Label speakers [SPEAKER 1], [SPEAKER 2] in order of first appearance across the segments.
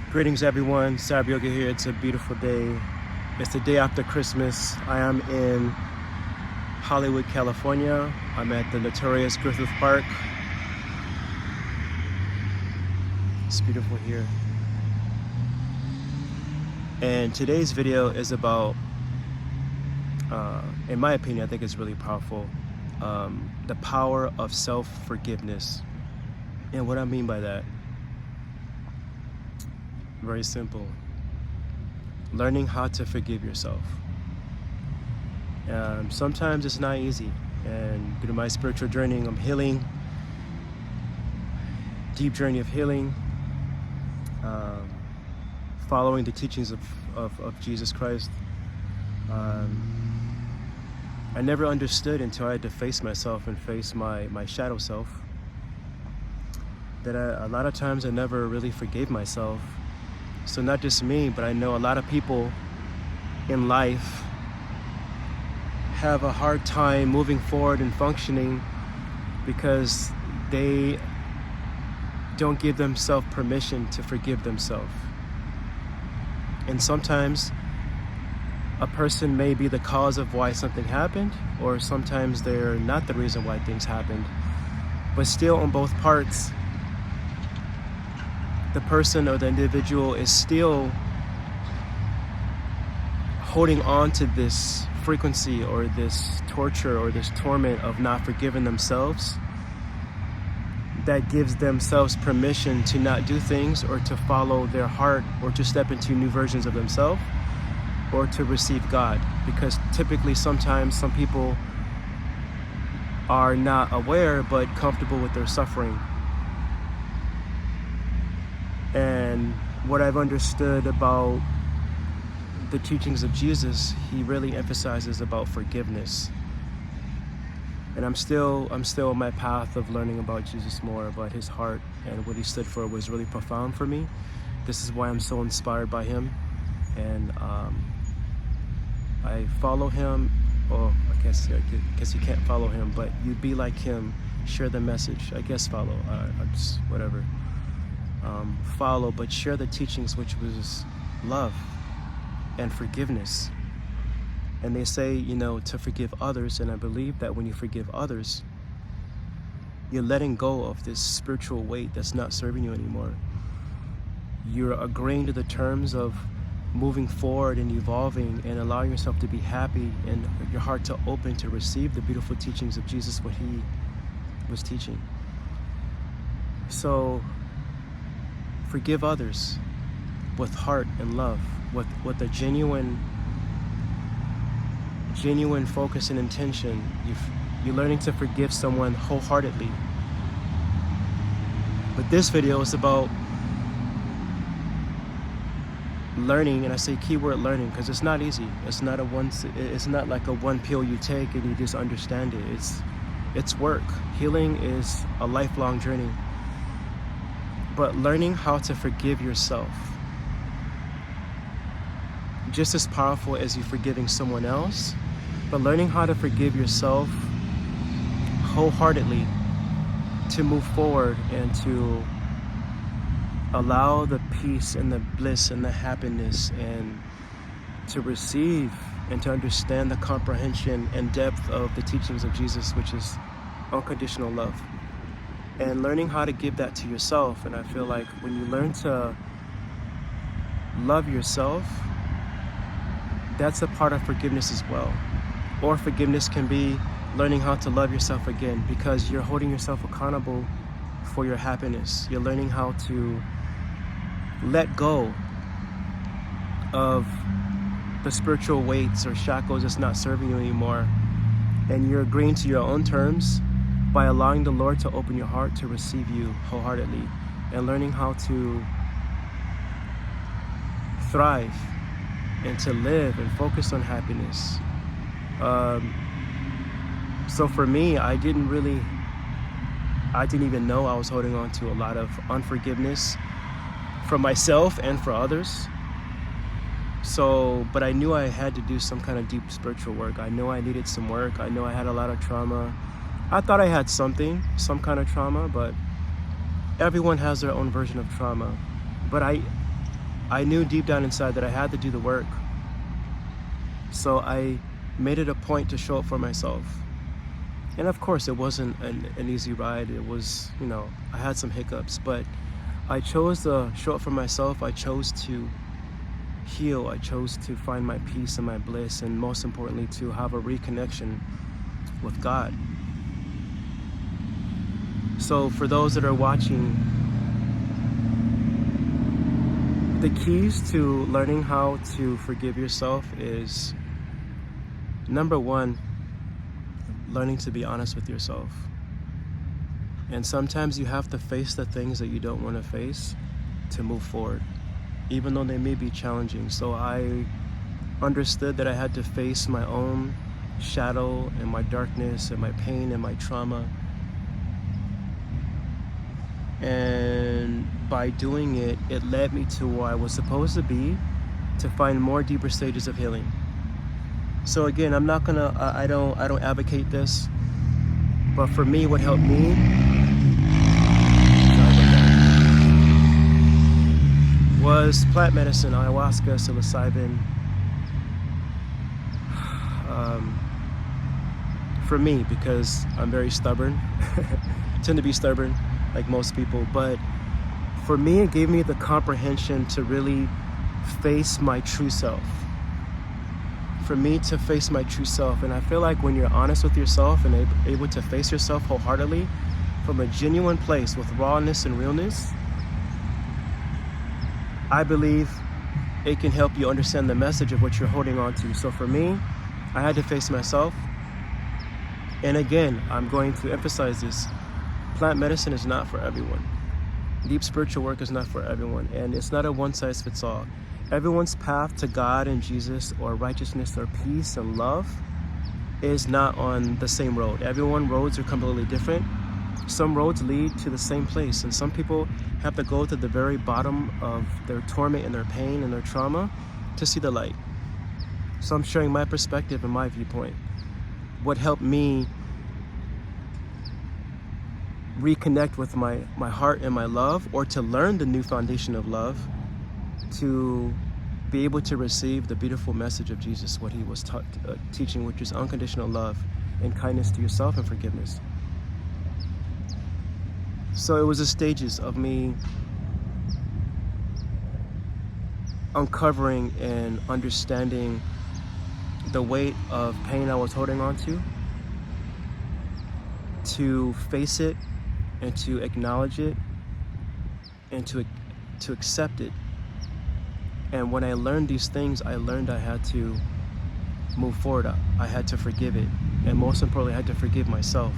[SPEAKER 1] Greetings everyone, CYBERYOGA here. It's a beautiful day. It's the day after Christmas. I am in Hollywood, California. I'm at the notorious Griffith Park. It's beautiful here. And today's video is about, in my opinion, I think it's really powerful, the power of self-forgiveness. And what I mean by that, very simple. Learning how to forgive yourself. Sometimes it's not easy, and through my spiritual journey, I'm healing, deep journey of healing, following the teachings of Jesus Christ. I never understood until I had to face myself and face my shadow self that a lot of times I never really forgave myself. So not just me, but I know a lot of people in life have a hard time moving forward and functioning because they don't give themselves permission to forgive themselves. And sometimes a person may be the cause of why something happened, or sometimes they're not the reason why things happened. But still, on both parts, the person or the individual is still holding on to this frequency or this torture or this torment of not forgiving themselves. That gives themselves permission to not do things or to follow their heart or to step into new versions of themselves or to receive God. Because typically sometimes some people are not aware but comfortable with their suffering. And what I've understood about the teachings of Jesus, he really emphasizes about forgiveness. And I'm still on my path of learning about Jesus more, about his heart, and what he stood for was really profound for me. This is why I'm so inspired by him. And I follow him. Oh, I guess you can't follow him, but you be like him, share the message. I guess follow, just whatever. Follow, but share the teachings, which was love and forgiveness. And they say, to forgive others, and I believe that when you forgive others, you're letting go of this spiritual weight that's not serving you anymore. You're agreeing to the terms of moving forward and evolving and allowing yourself to be happy and your heart to open to receive the beautiful teachings of Jesus, what he was teaching. So forgive others with heart and love, with a genuine focus and intention. You're learning to forgive someone wholeheartedly. But this video is about learning, and I say keyword learning because it's not easy. It's not like a one pill you take and you just understand it. It's work. Healing is a lifelong journey. But learning how to forgive yourself, just as powerful as you forgiving someone else, but learning how to forgive yourself wholeheartedly to move forward and to allow the peace and the bliss and the happiness and to receive and to understand the comprehension and depth of the teachings of Jesus, which is unconditional love. And learning how to give that to yourself. And I feel like when you learn to love yourself, that's a part of forgiveness as well. Or forgiveness can be learning how to love yourself again, because you're holding yourself accountable for your happiness. You're learning how to let go of the spiritual weights or shackles that's not serving you anymore. And you're agreeing to your own terms by allowing the Lord to open your heart to receive you wholeheartedly, and learning how to thrive and to live and focus on happiness. So for me, I didn't even know I was holding on to a lot of unforgiveness from myself and for others. But I knew I had to do some kind of deep spiritual work. I knew I needed some work. I know I had a lot of trauma. I thought I had some kind of trauma, but everyone has their own version of trauma. But I knew deep down inside that I had to do the work. So I made it a point to show up for myself. And of course, it wasn't an easy ride. It was, I had some hiccups, but I chose to show up for myself. I chose to heal. I chose to find my peace and my bliss, and most importantly, to have a reconnection with God. So for those that are watching, the keys to learning how to forgive yourself is, number one, learning to be honest with yourself. And sometimes you have to face the things that you don't want to face to move forward, even though they may be challenging. So I understood that I had to face my own shadow and my darkness and my pain and my trauma. And by doing it, it led me to where I was supposed to be, to find more deeper stages of healing. So again, I'm not gonna, I don't advocate this, but for me, what helped me, was plant medicine, ayahuasca, psilocybin. For me, because I'm very stubborn, tend to be stubborn like most people, but for me, it gave me the comprehension to really face my true self. For me to face my true self. And I feel like when you're honest with yourself and able to face yourself wholeheartedly from a genuine place with rawness and realness, I believe it can help you understand the message of what you're holding on to. So for me, I had to face myself. And again, I'm going to emphasize this. Plant medicine is not for everyone. Deep spiritual work is not for everyone. And it's not a one-size-fits-all. Everyone's path to God and Jesus, or righteousness or peace and love, is not on the same road. Everyone's roads are completely different. Some roads lead to the same place, and some people have to go to the very bottom of their torment and their pain and their trauma to see the light. So I'm sharing my perspective and my viewpoint. What helped me reconnect with my heart and my love, or to learn the new foundation of love, to be able to receive the beautiful message of Jesus, what he was teaching, which is unconditional love and kindness to yourself and forgiveness. So it was the stages of me uncovering and understanding the weight of pain I was holding on to face it and to acknowledge it and to accept it. And when I learned these things, I learned I had to move forward. I had to forgive it. And most importantly, I had to forgive myself.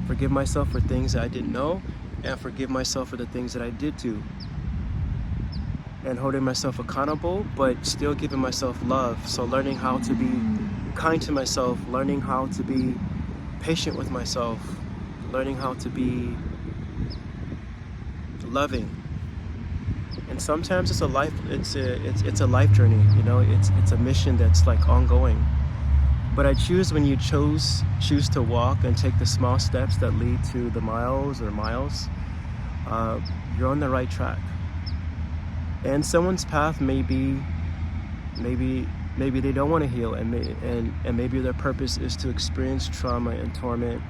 [SPEAKER 1] Forgive myself for things that I didn't know, and forgive myself for the things that I did do. And holding myself accountable, but still giving myself love. So learning how to be kind to myself, learning how to be patient with myself, learning how to be loving. And sometimes it's a life journey, it's a mission that's like ongoing. But I choose, when you choose to walk and take the small steps that lead to the miles, you're on the right track. And someone's path maybe they don't want to heal, and maybe their purpose is to experience trauma and torment,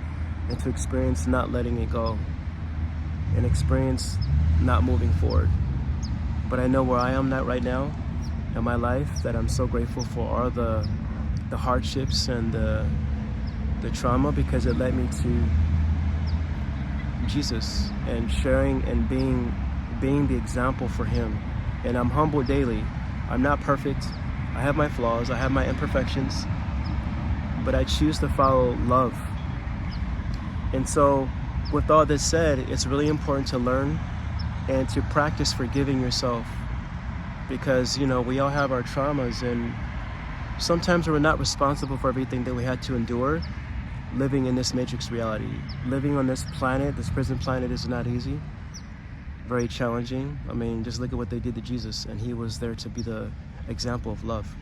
[SPEAKER 1] and to experience not letting it go, and experience not moving forward. But I know where I am at right now in my life, that I'm so grateful for all the hardships and the trauma, because it led me to Jesus and sharing and being the example for him. And I'm humbled daily. I'm not perfect. I have my flaws. I have my imperfections. But I choose to follow love. And so, with all this said, it's really important to learn and to practice forgiving yourself. Because, we all have our traumas, and sometimes we're not responsible for everything that we had to endure living in this matrix reality. Living on this planet, this prison planet, is not easy. Very challenging. I mean, just look at what they did to Jesus, and he was there to be the example of love.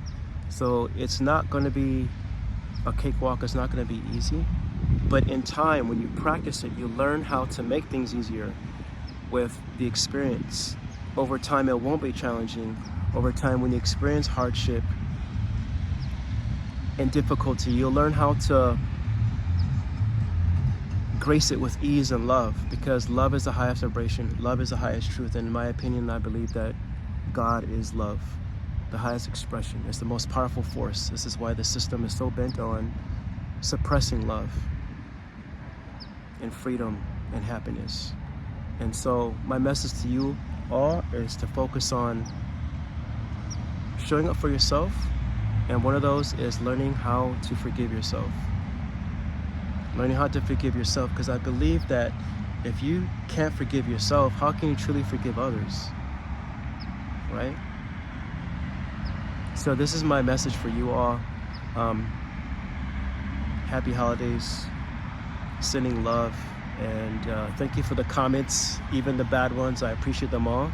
[SPEAKER 1] So it's not going to be a cakewalk. It's not going to be easy. But in time, when you practice it, you learn how to make things easier with the experience over time it won't be challenging. Over time, when you experience hardship and difficulty, you'll learn how to grace it with ease and love, because love is the highest vibration. Love is the highest truth. And in my opinion, I believe that God is love, the highest expression. It's the most powerful force. This is why the system is so bent on suppressing love and freedom and happiness. And so my message to you all is to focus on showing up for yourself, and one of those is learning how to forgive yourself. Learning how to forgive yourself, because I believe that if you can't forgive yourself, how can you truly forgive others, right? So this is my message for you all. Happy holidays, sending love, and thank you for the comments, even the bad ones. I appreciate them all.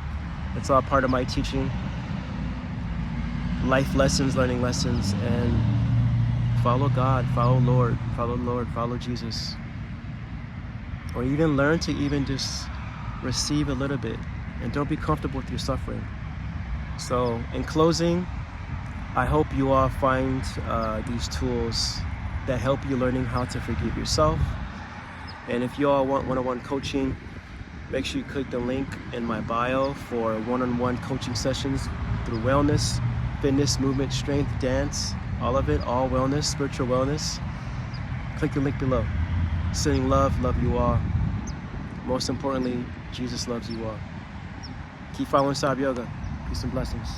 [SPEAKER 1] It's all part of my teaching. Life lessons, learning lessons, and follow God, follow Lord, follow Jesus. Or even learn to even just receive a little bit, and don't be comfortable with your suffering. So in closing, I hope you all find these tools that help you learning how to forgive yourself. And if you all want one-on-one coaching, make sure you click the link in my bio for one-on-one coaching sessions through wellness, fitness, movement, strength, dance, all of it, all wellness, spiritual wellness. Click the link below. Sending love you all. Most importantly, Jesus loves you all. Keep following CYBERYOGA. Peace and blessings.